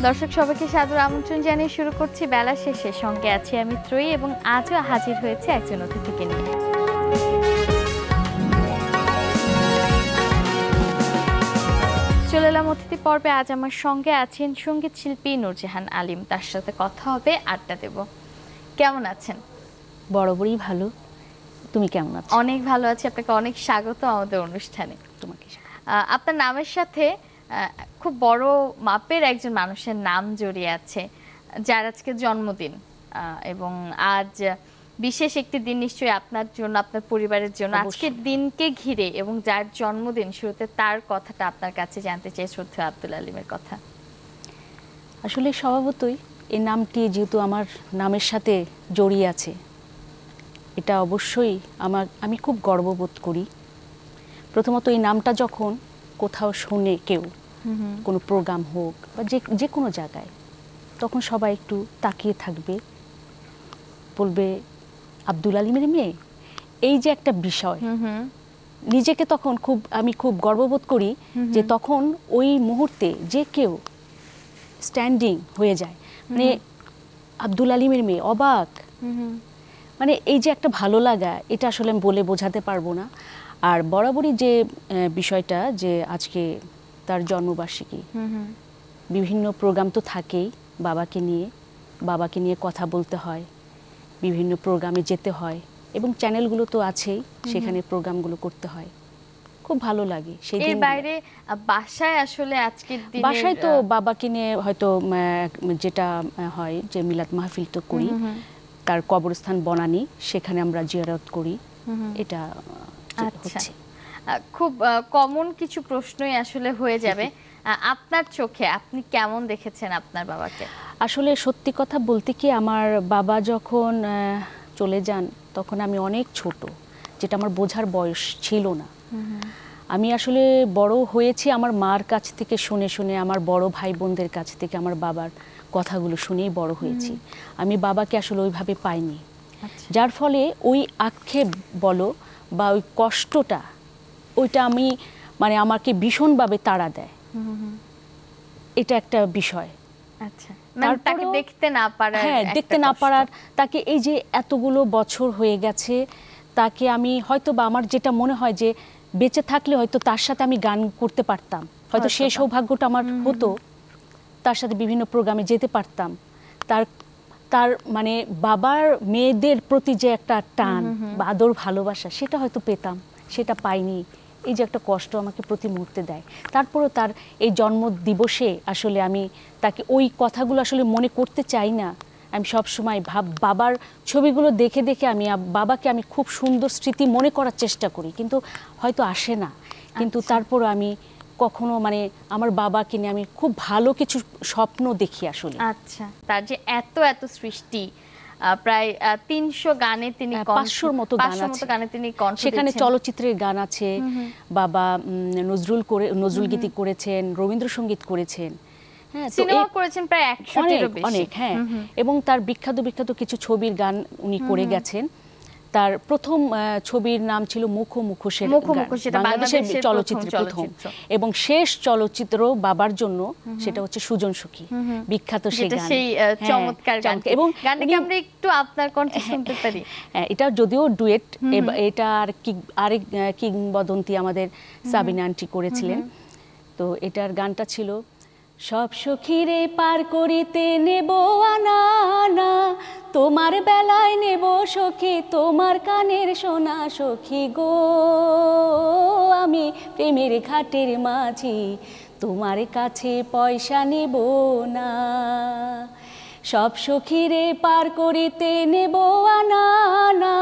দর্শক সবাইকে সাদর আমন্ত্রণ জানিয়ে শুরু করছি বেলা শেষে। সঙ্গে আছি আমি ত্রয়ী এবং আজও হাজির হয়েছে একজন অতিথিকে নিয়ে। চলে এলাম অতিথি পর্বে। আজ আমার সঙ্গে আছেন সঙ্গীত শিল্পী নূরজাহান আলিম। তার সাথে কথা হবে, আড্ডা দেব। কেমন আছেন? বরাবরই ভালো। তুমি কেমন আছো? অনেক ভালো আছি। আপনাকে অনেক স্বাগত আমাদের অনুষ্ঠানে। তোমাকে আপনার নামের সাথে খুব বড় মাপের একজন মানুষের নাম জড়িয়ে আছে, যার আজকে জন্মদিন, এবং আজ বিশেষ একটি দিন নিশ্চয়ই আপনার জন্য, আপনার পরিবারের জন্য। আজকের দিনকে ঘিরে এবং যার জন্মদিন, শুরুতে তার কথাটা আপনার কাছে জানতে চাই, শ্রদ্ধেয় আব্দুল আলিমের কথা। আসলে স্বভাবতই এই নামটি যেহেতু আমার নামের সাথে জড়িয়ে আছে, এটা অবশ্যই আমি খুব গর্ববোধ করি। প্রথমত এই নামটা যখন কোথাও শুনে কেউ, কোনো প্রোগ্রাম হোক বা যে কোনো জায়গায়, তখন সবাই একটু তাকিয়ে থাকবে, বলবে আব্দুল আলিমের মেয়ে। এই যে একটা বিষয়, নিজেকে তখন আমি খুব গর্ববোধ করি যে তখন ওই মুহূর্তে যে কেউ স্ট্যান্ডিং হয়ে যায়, মানে আব্দুল আলিমের মেয়ে, অবাক। মানে এই যে একটা ভালো লাগা, এটা আসলে আমি বলে বোঝাতে পারবো না। আর বরাবরই যে বিষয়টা যে আজকে তার জন্মবার্ষিকী, বিভিন্ন প্রোগ্রাম তো থাকেই, বাবাকে নিয়ে কথা বলতে হয়, বিভিন্ন প্রোগ্রামে যেতে হয়, এবং চ্যানেলগুলো তো আছেই, সেখানে প্রোগ্রামগুলো করতে হয়। খুব ভালো লাগে। এর বাইরে বাসায় আসলে আজকের দিনে বাসায় তো বাবাকে নিয়ে হয়তো যেটা হয় যে মিলাদ মাহফিল তো করি, তার কবরস্থান বনানী, সেখানে আমরা জিয়ারত করি। এটা হচ্ছে খুব কমন কিছু প্রশ্নই আসলে হয়ে যাবে। আপনার চোখে আপনি কেমন দেখেছেন আপনার বাবাকে? আসলে সত্যি কথা বলতে কি, আমার বাবা যখন চলে যান তখন আমি অনেক ছোট, যেটা আমার বোঝার বয়স ছিল না। আমি আসলে বড় হয়েছি আমার মার কাছ থেকে শুনে শুনে, আমার বড় ভাই বোনদের কাছ থেকে আমার বাবার কথাগুলো শুনেই বড় হয়েছি। আমি বাবাকে আসলে ওইভাবে পাইনি, যার ফলে ওই আক্ষেপ বলো বা ওই কষ্টটা, ওইটা আমাকে ভীষণভাবে তাড়া দেয়। এটা একটা বিষয়। তাকে দেখতে না পারার, দেখতে না পারার, তাকে এই যে এতগুলো বছর হয়ে গেছে, তাকে আমি হয়তো বা আমার যেটা মনে হয় যে বেঁচে থাকলে হয়তো তার সাথে আমি গান করতে পারতাম, হয়তো সেই সৌভাগ্যটা আমার হতো, তার সাথে বিভিন্ন প্রোগ্রামে যেতে পারতাম। তার মানে বাবার মেয়েদের প্রতি যে একটা টান বা আদর ভালোবাসা, সেটা হয়তো পেতাম, সেটা পাইনি। এই যে একটা কষ্ট আমাকে প্রতি মুহূর্তে দেয়। তারপরও তার এই জন্ম দিবসে আসলে আমি তাকে ওই কথাগুলো আসলে মনে করতে চাই না। আমি সবসময় বাবার ছবিগুলো দেখে দেখে বাবাকে আমি খুব সুন্দর স্মৃতি মনে করার চেষ্টা করি, কিন্তু হয়তো আসে না। কিন্তু তারপরও আমি কখনো আমার বাবাকে নিয়ে আমি খুব ভালো কিছু স্বপ্ন দেখি আসলে। আচ্ছা, তার যে এত এত সৃষ্টি, প্রায় 300 গানে তিনি 500 মতো গানে তিনি কণ্ঠ দিয়েছেন। সেখানে চলচ্চিত্রের গান আছে, বাবা নজরুল গীতি করেছেন, রবীন্দ্রসঙ্গীত করেছেন, সিনেমা করেছেন প্রায় 100-টিরও বেশি। অনেক, এবং তার বিখ্যাত বিখ্যাত কিছু ছবির গান উনি করে গেছেন। তার প্রথম ছবির নাম ছিল মুখো মুখো, সেটা বাংলাদেশের চলচ্চিত্রের প্রথম, এবং শেষ চলচ্চিত্র বাবার জন্য সেটা হচ্ছে সুজন সখী, বিখ্যাত সেই গান, সেই চমৎকার গান। এবং গানটাকে আমরা একটু আপনার কণ্ঠে শুনতে পারি? এটা যদিও ডুয়েট, এটা আরেক কিংবদন্তি আমাদের সাবিনা আন্টি করেছিলেন। তো এটার গানটা ছিল, সব সখীরে পার করিতে নেব আনা আনা, তোমার বেলায় নেব সখী তোমার কানের সোনা সখী গো, আমি প্রেমের ঘাটের মাঝি তোমার কাছে পয়সা নেব না, সব সখীরে পার করিতে নেব আনা আনা,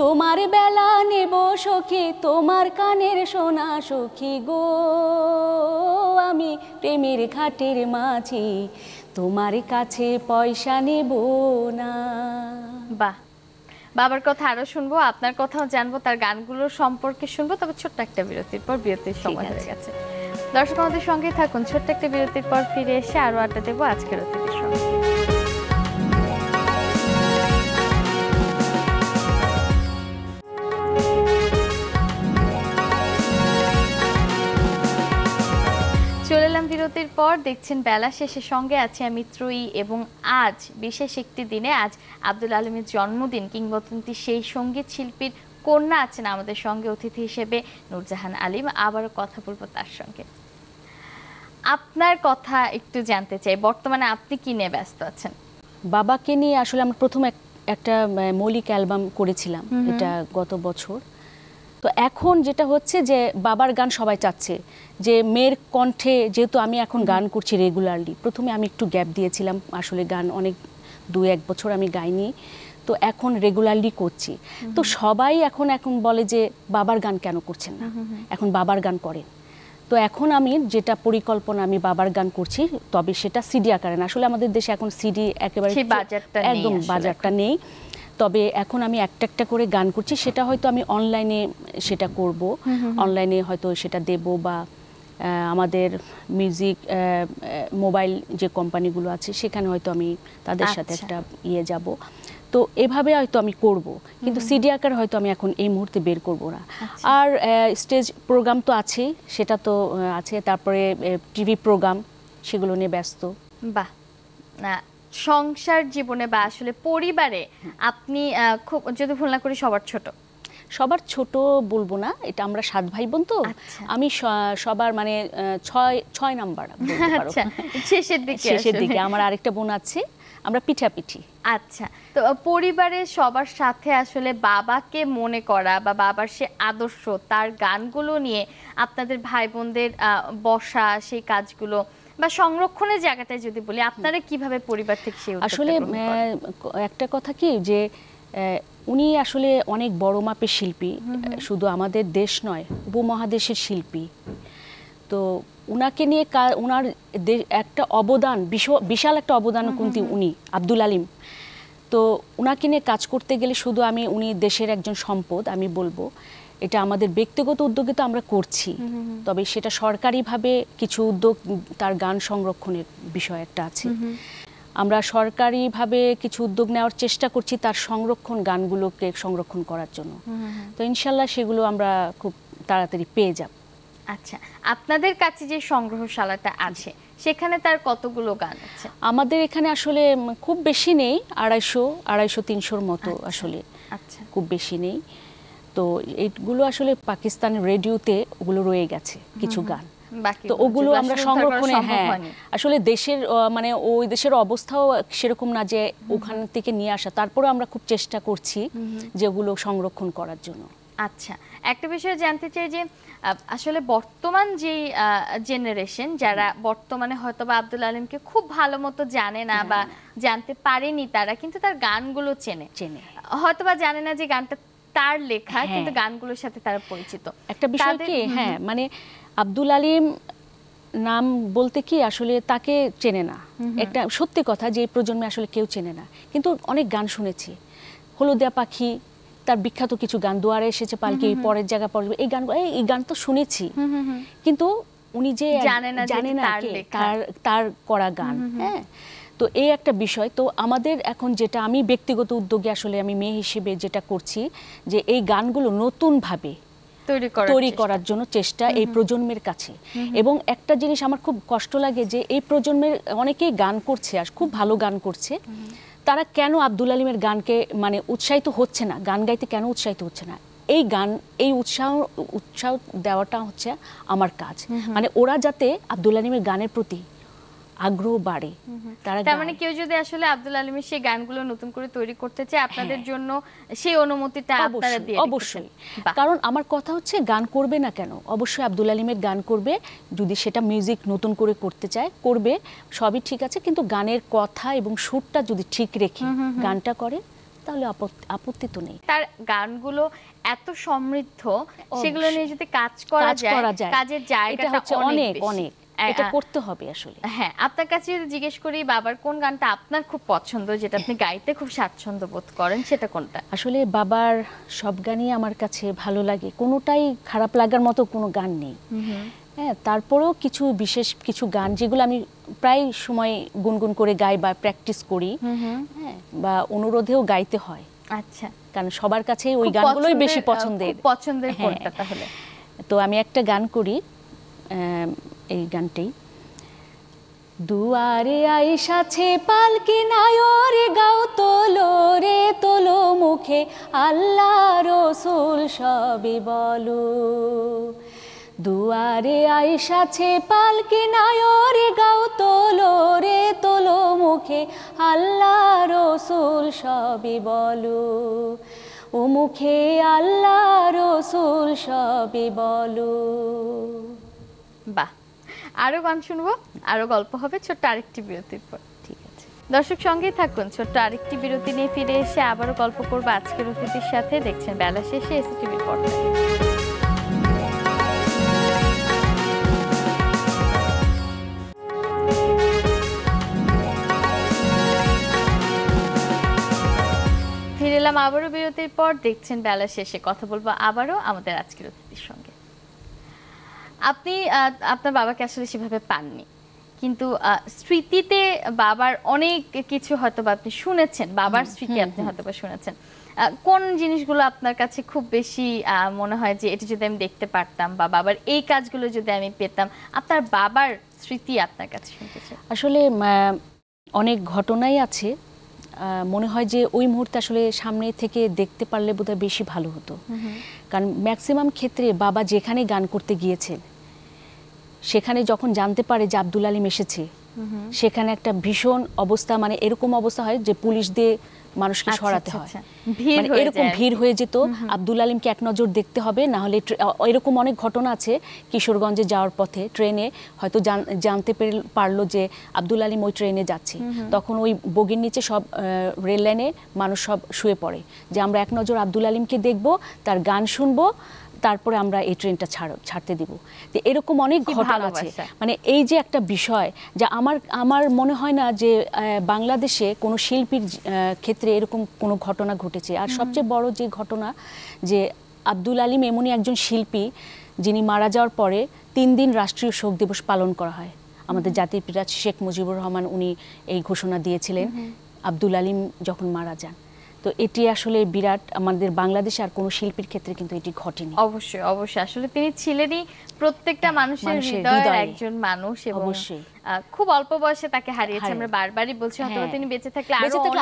তোমার বেলা নেব সখী তোমার কানের সোনা সখী গো, আমি প্রেমের ঘাটের মাঝি তোমার কাছে পয়সা নেব না। বাহ, বাবার কথা আরো শুনবো, আপনার কথাও জানবো, তার গানগুলোর সম্পর্কে শুনবো, তবে ছোট্ট একটা বিরতির পর। বিরতির সময় হয়ে গেছে। দর্শক আমাদের সঙ্গেই থাকুন। ছোট্ট একটা বিরতির পর ফিরে এসে আরো আড্ডা দেবো আজকের অতিথির সঙ্গে। বিরতির পর দেখছেন বেলা শেষের সঙ্গে আছে আমি ত্রয়ী, এবং আজ বিশেষ একটি দিনে আজ আব্দুল আলিমের জন্মদিন। কিংবদন্তি সেই সঙ্গীত শিল্পীর কন্যা আছেন আমাদের সঙ্গে অতিথি হিসেবে নূরজাহান আলিম। আবারও কথা বলবো তার সঙ্গে। আপনার কথা একটু জানতে চাই, বর্তমানে আপনি কি নিয়ে ব্যস্ত আছেন? বাবাকে নিয়ে আসলে আমরা প্রথম একটা মৌলিক অ্যালবাম করেছিলাম, এটা গত বছর। তো এখন যেটা হচ্ছে যে বাবার গান সবাই চাচ্ছে, যে মেয়ের কণ্ঠে যেহেতু আমি এখন গান করছি রেগুলারলি। প্রথমে আমি একটু গ্যাপ দিয়েছিলাম, আসলে গান অনেক 2-1 বছর আমি গাইনি, তো এখন রেগুলারলি করছি। তো সবাই এখন বলে যে বাবার গান কেন করছেন না, এখন বাবার গান করেন। তো এখন আমি যেটা পরিকল্পনা, আমি বাবার গান করছি, তবে সেটা সিডি আকারে না। আসলে আমাদের দেশে এখন সিডি একেবারে একদম বাজারটা নেই। তবে এখন আমি একটা করে গান করছি, সেটা হয়তো আমি অনলাইনে সেটা করব, অনলাইনে হয়তো সেটা দেব, বা আমাদের মিউজিক মোবাইল যে কোম্পানিগুলো আছে সেখানে হয়তো আমি তাদের সাথে একটা যাব। তো এভাবে হয়তো আমি করব, কিন্তু সিডি আকারে হয়তো আমি এখন এই মুহূর্তে বের করব না। আর স্টেজ প্রোগ্রাম তো আছে, সেটা তো আছে, তারপরে টিভি প্রোগ্রাম, সেগুলো নিয়ে ব্যস্ত। বাহ, না সংসার জীবনে বা আসলে পরিবারে আপনি খুব, যদি ভুল না করি, সবার ছোট বলবো না, এটা আমরা 7 ভাই বোন, তো আমি সবার মানে 6 নাম্বার বলতে পারো। শেষের দিকে আমার আরেকটা বোন আছে, আমরা পিঠাপিঠি। আচ্ছা, তো পরিবারের সবার সাথে আসলে বাবাকে মনে করা বা বাবার সে আদর্শ, তার গানগুলো নিয়ে আপনাদের ভাই বোনদের বসা, সেই কাজগুলো বা সংরক্ষণের জায়গাটায় যদি বলি, আপনারা কিভাবে পরিবার থেকে সেই আসলে একটা কথা কি, যে উনি আসলে অনেক বড় মাপের শিল্পী, শুধু আমাদের দেশ নয়, উপমহাদেশের শিল্পী। তো উনাকে নিয়ে উনার একটা অবদান, বিশাল একটা অবদান কিন্তু উনি আব্দুল আলিম। তো উনাকে নিয়ে কাজ করতে গেলে শুধু উনি দেশের একজন সম্পদ আমি বলবো। এটা আমাদের ব্যক্তিগত উদ্যোগে তো আমরা করছি, তবে সেটা সরকারিভাবে কিছু উদ্যোগ, তার গান সংরক্ষণের বিষয় একটা আছে। আমরা সরকারিভাবে কিছু উদ্যোগ নেওয়ার চেষ্টা করছি তার গানগুলোকে সংরক্ষণ করার জন্য। তো ইনশাল্লাহ সেগুলো আমরা খুব তাড়াতাড়ি পেয়ে যাব। আচ্ছা, আপনাদের কাছে যে সংগ্রহশালাটা আছে সেখানে তার কতগুলো গান আছে? আমাদের এখানে আসলে খুব বেশি নেই, 250-300 মতো, আসলে খুব বেশি নেই। তো এইগুলো আসলে পাকিস্তানের রেডিওতে ওগুলো রয়ে গেছে কিছু গান, তো ওগুলো আমরা সংরক্ষণে, আসলে দেশের মানে ওই দেশের অবস্থাও সেরকম না যে ওখান থেকে নিয়ে আসা, তারপরে আমরা খুব চেষ্টা করছি যেগুলো সংরক্ষণ করার জন্য। আচ্ছা, একটা বিষয় জানতে চাই যে আসলে বর্তমান যে জেনারেশন, যারা বর্তমানে হয়তো বা আব্দুল আলিমকে খুব ভালো মতো জানে না বা জানতে পারেনি, তারা কিন্তু তার গানগুলো চেনে, হয়তো বা জানে না যে গানটা তার লেখা, কিন্তু গানগুলোর সাথে তারা পরিচিত। একটা বিষয় কি, মানে আব্দুল আলিম নাম বলতে কি আসলে তাকে চেনে না, একটা সত্যি কথা, যে এই প্রজন্মে আসলে কেউ চেনে না, কিন্তু অনেক গান শুনেছি। হলুদিয়া পাখি, তার বিখ্যাত কিছু গান, দুয়ারে এসেছে পালকি, পরের জায়গা পড়বে, এই গান তো শুনেছি, কিন্তু উনি যে জানে না তার করা গান। হ্যাঁ, তো এই একটা বিষয়। তো আমাদের এখন যেটা আমি ব্যক্তিগত উদ্যোগে আসলে আমি মেয়ে হিসেবে যেটা করছি, যে এই গানগুলো নতুনভাবে তৈরি করার জন্য চেষ্টা এই প্রজন্মের কাছে। এবং একটা জিনিস আমার খুব কষ্ট লাগে, যে এই প্রজন্মের অনেকেই গান করছে আর খুব ভালো গান করছে, তারা কেন আব্দুল আলিমের গানকে মানে উৎসাহিত হচ্ছে না, গান গাইতে কেন উৎসাহিত হচ্ছে না? এই উৎসাহ দেওয়াটা হচ্ছে আমার কাজ, মানে ওরা যাতে আব্দুল আলিমের গানের প্রতি আগ্রহ বাড়ে। তার মানে কেউ যদি আসলে আব্দুল আলিমের সেই গানগুলো নতুন করে তৈরি করতে চায়, আপনাদের জন্য সেই অনুমতিটা আপনারা দিয়ে দিচ্ছেন? অবশ্যই, কারণ আমার কথা হচ্ছে গান করবে না কেন, অবশ্যই আব্দুল আলিমের গান করবে, যদি সেটা মিউজিক নতুন করে করতে চায় করবে, সবই ঠিক আছে, কিন্তু গানের কথা এবং সুরটা যদি ঠিক রেখে গানটা করে তাহলে আপত্তি তো নেই। তার গানগুলো এত সমৃদ্ধ, সেগুলো নিয়ে যদি কাজ করা যায়, কাজের জায়গাটা অনেক অনেক, এটা করতে হবে আসলে। হ্যাঁ, আপনার কাছে যদি জিজ্ঞেস করি বাবার কোন গানটা আপনার খুব পছন্দ, যেটা আপনি গাইতে খুব স্বাচ্ছন্দ্য বোধ করেন, সেটা কোনটা? আসলে বাবার সব গানই আমার কাছে ভালো লাগে, কোনোটাই খারাপ লাগার মতো কোনো গান নেই। হ্যাঁ, তারপরেও বিশেষ কিছু গান যেগুলো আমি প্রায় সময় গুনগুন করে গাই বা প্র্যাকটিস করি, হ্যাঁ, বা অনুরোধেও গাইতে হয়। আচ্ছা, কারণ সবার কাছে ওই গানগুলোই বেশি পছন্দের। কোনটা তাহলে? তো আমি একটা গান করি, এই গানটাই, দুয়ারে আইসাছে পালকি নায়রে গাও তোলো রে তোলো মুখে আল্লাহ রসুল সবে বলো। দুয়ারে আইসাছে পালকি নায়রে গাও তোলো রে তোলো মুখে আল্লাহ রসুল সবে বলো। ও মুখে আল্লাহ রসুল সবে বলো। বাহ, আরো গান শুনবো, আরো গল্প হবে ছোট্ট আরেকটি বিরতির পর। ঠিক আছে, দর্শক সঙ্গেই থাকুন, ছোট্ট আরেকটি বিরতি নিয়ে ফিরে এসে আবারও গল্প করবো আজকের অতিথির সাথে। দেখছেন বেলা শেষে এসটিভির পর্দায়। ফিরে এলাম আবারও বিরতির পর। দেখছেন বেলা শেষে, কথা বলবো আবারও আমাদের আজকের অতিথির সঙ্গে। আপনি আপনার বাবাকে আসলে সেভাবে পাননি, কিন্তু স্মৃতিতে বাবার অনেক কিছু হয়তো বা আপনি শুনেছেন, বাবার স্মৃতি আপনি হয়তো বা শুনেছেন। কোন জিনিসগুলো আপনার কাছে খুব বেশি মনে হয় যে এটা যদি আমি দেখতে পারতাম, বা বাবার এই কাজগুলো যদি আমি পেতাম? আপনার বাবার স্মৃতি আপনার কাছে শুনতে চাই। আসলে অনেক ঘটনাই আছে, মনে হয় যে ওই মুহূর্তে আসলে সামনে থেকে দেখতে পারলে বোধহয় বেশি ভালো হতো। কারণ ম্যাক্সিমাম ক্ষেত্রে বাবা যেখানে গান করতে গিয়েছেন, সেখানে যখন জানতে পারে যে আব্দুল আলিম এসেছে, সেখানে একটা ভীষণ অবস্থা, মানে এরকম অবস্থা হয় যে পুলিশ দিয়ে মানুষকে সরাতে হয়, মানে এরকম ভিড় হয়ে যেত। আব্দুল আলিমকে এক নজর দেখতে হবে, না হলে এরকম অনেক ঘটনা আছে। কিশোরগঞ্জে যাওয়ার পথে ট্রেনে হয়তো জানতে পারলো যে আব্দুল আলিম ওই ট্রেনে যাচ্ছে, তখন ওই বগির নিচে সব রেল লাইনে মানুষ সব শুয়ে পড়ে যে আমরা এক নজর আব্দুল আলিমকে দেখব, তার গান শুনবো, তারপরে আমরা এই ট্রেনটা ছাড়তে দিব। তো এরকম অনেক ঘটনা আছে। মানে এই যে একটা বিষয়, যা আমার মনে হয় না যে বাংলাদেশে কোনো শিল্পীর ক্ষেত্রে এরকম কোনো ঘটনা ঘটেছে। আর সবচেয়ে বড় যে ঘটনা, যে আব্দুল আলিম এমনই একজন শিল্পী যিনি মারা যাওয়ার পরে 3 দিন রাষ্ট্রীয় শোক দিবস পালন করা হয়। আমাদের জাতির পিতা শেখ মুজিবুর রহমান উনি এই ঘোষণা দিয়েছিলেন আব্দুল আলিম যখন মারা যান। তো এটি আসলে বিরাট, আমাদের বাংলাদেশে আর কোনো শিল্পীর ক্ষেত্রে কিন্তু এটি ঘটেনি। অবশ্যই অবশ্যই, আসলে তিনি ছিলেনই প্রত্যেকটা মানুষের হৃদয়ের একজন মানুষ, এবং খুব অল্প বয়সে তাকে হারিয়েছে। আমরা বারবারই বলছি, হয়তো তিনি বেঁচে থাকলে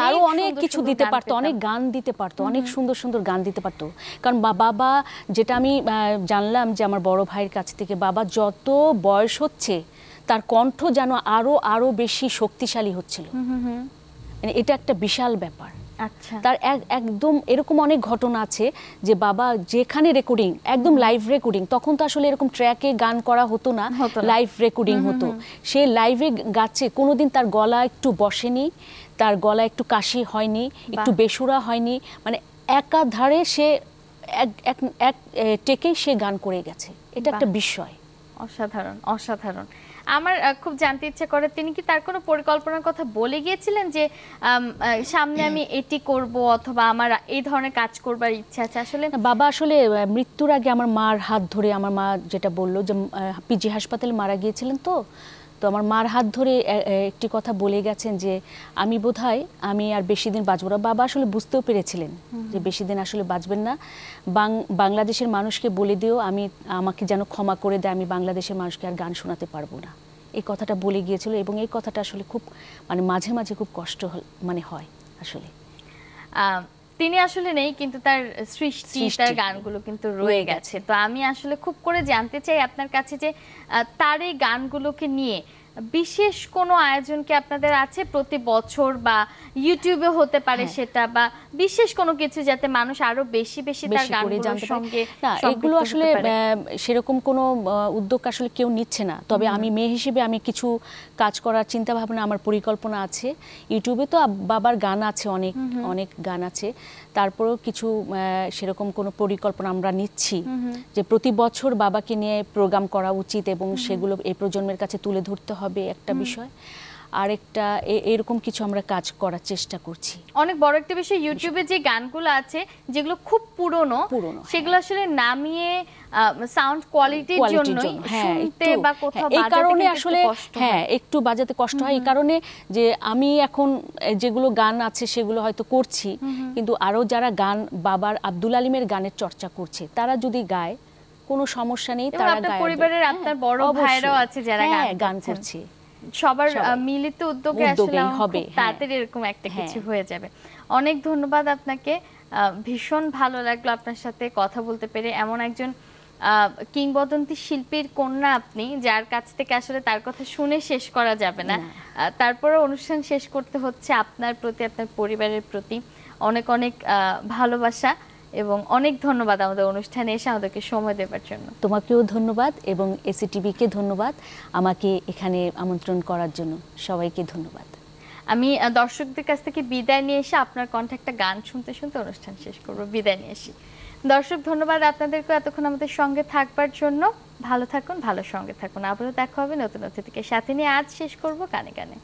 আরো অনেক কিছু দিতে পারতো, অনেক গান দিতে পারতো, অনেক সুন্দর সুন্দর গান দিতে পারতো। কারণ বাবা, যেটা আমি জানলাম যে আমার বড় ভাইয়ের কাছ থেকে, বাবা যত বয়স হচ্ছে তার কণ্ঠ যেন আরো বেশি শক্তিশালী হচ্ছিল। মানে এটা একটা বিশাল ব্যাপার। আচ্ছা, তার একদম এরকম অনেক ঘটনা আছে যে বাবা যেখানে রেকর্ডিং, একদম লাইভ রেকর্ডিং, তখন তো আসলে এরকম ট্র্যাকে গান করা হতো না, লাইভ রেকর্ডিং হতো। সে লাইভে গাচ্ছে, কোনোদিন তার গলা একটু বসেনি, তার গলা একটু কাশি হয়নি, একটু বেসুরা হয়নি, মানে একাধারে সে এক টেকেই সে গান করে গেছে। এটা একটা বিষয়। অসাধারণ অসাধারণ। আমার খুব জানতে ইচ্ছে করে, তিনি কি তার কোনো পরিকল্পনার কথা বলে গিয়েছিলেন যে সামনে আমি এটি করব, অথবা আমার এই ধরনের কাজ করবার ইচ্ছা আছে? আসলে বাবা আসলে মৃত্যুর আগে আমার মার হাত ধরে, আমার মা যেটা বললো যে পিজি হাসপাতালে মারা গিয়েছিলেন, তো আমার মার হাত ধরে একটি কথা বলে গেছেন যে আমি আর বেশি দিন বাঁচব না। বাবা আসলে বুঝতেও পেরেছিলেন যে বেশি দিন আসলে বাঁচবেন না। বাংলাদেশের মানুষকে বলে দিও আমাকে যেন ক্ষমা করে দেয়, আমি বাংলাদেশের মানুষকে আর গান শোনাতে পারবো না, এই কথাটা বলে গিয়েছিল। এবং এই কথাটা আসলে খুব মানে মাঝে মাঝে খুব কষ্ট মানে হয় আসলে। তিনি আসলে নেই, কিন্তু তার সৃষ্টি, তার গানগুলো কিন্তু রয়ে গেছে। তো আমি আসলে খুব করে জানতে চাই আপনার কাছে যে তার এই গানগুলোকে নিয়ে বিশেষ কোনো আয়োজন কি আপনাদের আছে প্রতি বছর, বা ইউটিউবে হতে পারে সেটা, বা বিশেষ কোনো কিছু যাতে মানুষ আরো বেশি বেশি তার গানগুলোর সঙ্গে? না, এগুলো আসলে সেরকম কোনো উদ্যোগ আসলে কেউ নিচ্ছে না। তবে আমি মেয়ে হিসেবে আমি কিছু কাজ করার চিন্তা ভাবনা, আমার পরিকল্পনা আছে। ইউটিউবে তো বাবার গান আছে, অনেক অনেক গান আছে, তারপরেও কিছু সেরকম কোনো পরিকল্পনা আমরা নিচ্ছি যে প্রতি বছর বাবাকে নিয়ে প্রোগ্রাম করা উচিত, এবং সেগুলো এই প্রজন্মের কাছে তুলে ধরতে হবে একটা বিষয়। আরেকটা এরকম কিছু আমরা কাজ করার চেষ্টা করছি। অনেক বড় একটা বিষয়, ইউটিউবে যে গানগুলো আছে যেগুলো খুব পুরনো, সেগুলো আসলে নামিয়ে সাউন্ড কোয়ালিটির জন্য শুনতে বা কোথাও বাজাতে, এই কারণে আসলে একটু বাজাতে কষ্ট হয়। এই কারণে যে আমি এখন যেগুলো গান আছে সেগুলো হয়তো করছি, কিন্তু আরো যারা গান বাবার আব্দুল আলিমের গানের চর্চা করছে, তারা যদি গায় কোনো সমস্যা নেই, তারা গায়। পরিবারের আপনার বড় ভাইরাও আছে যারা গান করছে। সবার সবাই। মিলিত উদ্যোগে আসলে উদ্যোগেই আমার হবে, খুব হ্যাঁ। তাড়াতাড়ি এরকম একটা কিছু হ্যাঁ। হয়ে যাবে। অনেক ধন্যবাদ আপনাকে। ভীষণ ভালো লাগলো আপনার সাথে কথা বলতে পেরে। এমন একজন কিংবদন্তি শিল্পীর কন্যা আপনি, যার কাছ থেকে আসলে তার কথা শুনে শেষ করা যাবে না। না। তারপরে অনুষ্ঠান শেষ করতে হচ্ছে আপনার প্রতি, আপনার পরিবারের প্রতি অনেক অনেক ভালোবাসা এবং অনেক ধন্যবাদ আমাদের অনুষ্ঠানে এসে আমাদেরকে সময় দেওয়ার জন্য। তোমাকেও ধন্যবাদ এবং এসিটিভিকে ধন্যবাদ আমাকে এখানে আমন্ত্রণ করার জন্য। সবাইকে ধন্যবাদ। আমি দর্শকদের কাছ থেকে বিদায় নিয়ে এসে আপনার কণ্ঠে একটা গান শুনতে শুনতে অনুষ্ঠান শেষ করব। বিদায় নিয়ে আসি। দর্শক, ধন্যবাদ আপনাদেরকে এতক্ষণ আমাদের সঙ্গে থাকবার জন্য। ভালো থাকুন, ভালো সঙ্গে থাকুন। আবারও দেখা হবে নতুন অতিথিকে সাথে নিয়ে। আজ শেষ করব গানে গানে।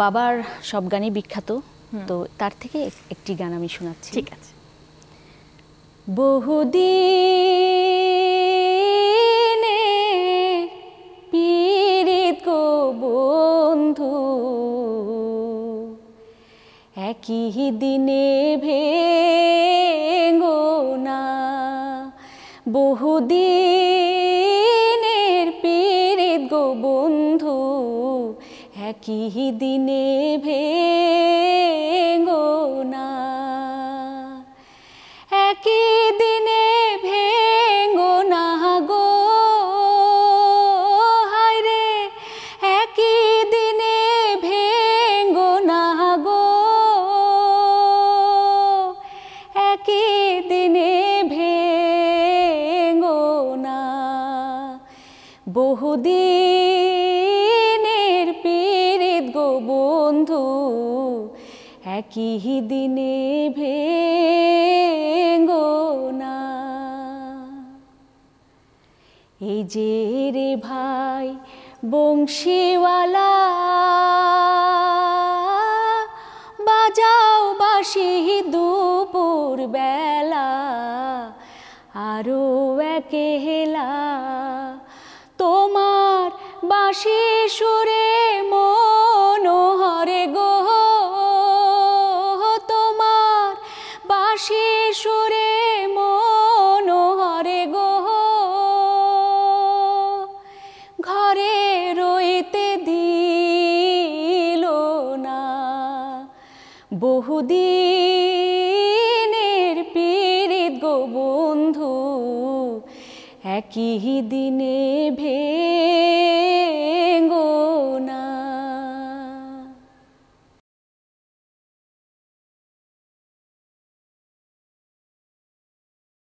বাবার সব গানই বিখ্যাত, তো তার থেকে একটি গান আমি শোনাচ্ছি। ঠিক আছে। বহুদিনে পীড়িত গো বন্ধু, একই দিনে ভেঙো না। বহুদিনের পীড়িত গো বন্ধু, একই দিনে ভেঙো না। একই দিনে ভেঙো না গো, হায় রে, একই দিনে ভেঙো না গো, একই দিনে ভেঙো না। বহুদিনের পীড়িত গো বন্ধু, একই দিনে ভেঙো না। এই যে রে ভাই বংশীওয়ালা, বাজাও বাঁশি দুপুর বেলা, আরো একেলা তোমার বাঁশি সুরে মনোহরে গো, তোমার বাঁশি সুরে মনোহরে গো, ঘরে রইতে দিল না। বহুদিনের পীড়িত গো বন্ধু, একই দিনে